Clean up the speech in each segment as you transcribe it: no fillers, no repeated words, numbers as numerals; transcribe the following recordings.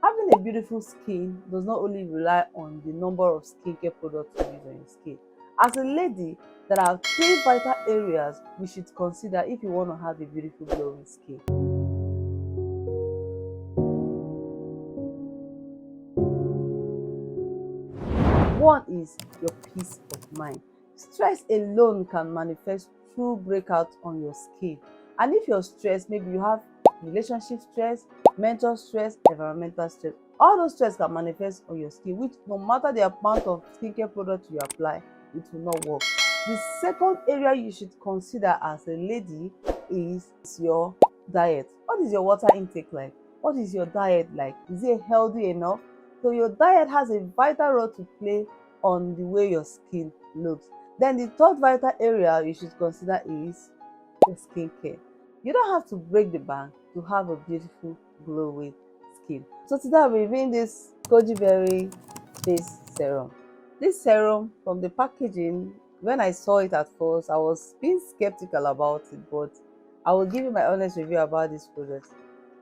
Having a beautiful skin does not only rely on the number of skincare products you use on your skin. As a lady, there are three vital areas we should consider if you want to have a beautiful glowing skin. One is your peace of mind. Stress alone can manifest through breakouts on your skin. And if you're stressed, maybe you have relationship stress, mental stress, environmental stress, all those stress can manifest on your skin, which no matter the amount of skincare product you apply, it will not work. The second area you should consider as a lady is your diet. What is your water intake like? What is your diet like? Is it healthy enough? So your diet has a vital role to play on the way your skin looks. Then the third vital area you should consider is your skincare. You don't have to break the bank to have a beautiful glowing skin. So today I'll be reviewing this Goji Berry face serum. This serum, from the packaging, when I saw it at first, I was being skeptical about it, but I will give you my honest review about this product.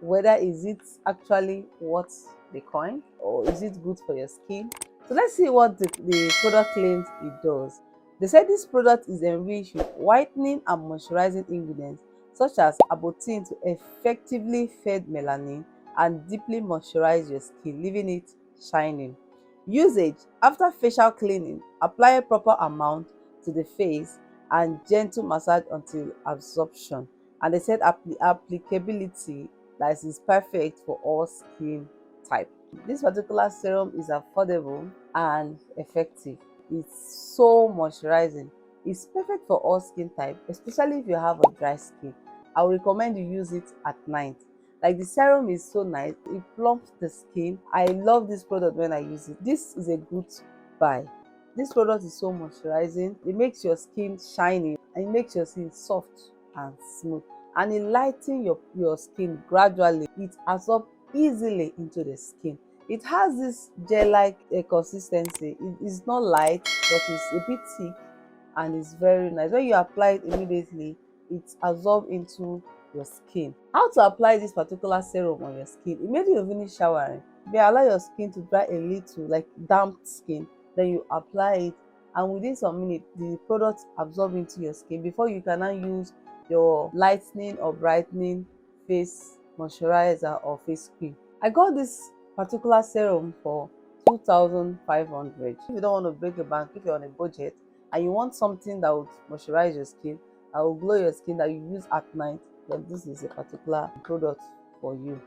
Whether is it actually what they coined, or is it good for your skin? So let's see what the product claims it does. They said this product is enriched with whitening and moisturizing ingredients such as abotin to effectively fade melanin and deeply moisturize your skin, leaving it shining. Usage: after facial cleaning, apply a proper amount to the face and gentle massage until absorption. And they said applicability, that is perfect for all skin type. This particular serum is affordable and effective. It's so moisturizing. It's perfect for all skin type, especially if you have a dry skin. I would recommend you use it at night. Like, the serum is so nice, it plumps the skin. I love this product when I use it. This is a good buy. This product is so moisturizing. It makes your skin shiny and it makes your skin soft and smooth, and it lightens your skin gradually. It absorbs easily into the skin. It has this gel-like consistency. It is not light, but it's a bit thick and it's very nice. When you apply it immediately, it absorbs into your skin. How to apply this particular serum on your skin? Immediately you finish showering, you allow your skin to dry a little, like damp skin, then you apply it, and within some minutes the product absorb into your skin before you can now use your lightening or brightening face moisturizer or face cream. I got this particular serum for 2,500. If you don't want to break the bank, if you're on a budget and you want something that would moisturize your skin, that will glow your skin, that you use at night, then this is a particular product for you.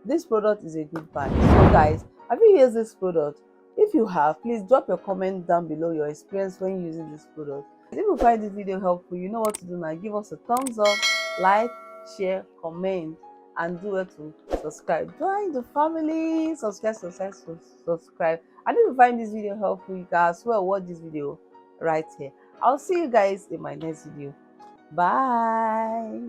This product is a good buy. So guys, have you used this product? If you have, please drop your comment down below, your experience when using this product. If you find this video helpful, you know what to do now. Give us a thumbs up, like, share, comment, and do it to subscribe. Join the family. Subscribe. And if you find this video helpful, you can as well watch this video right here. I'll see you guys in my next video. Bye.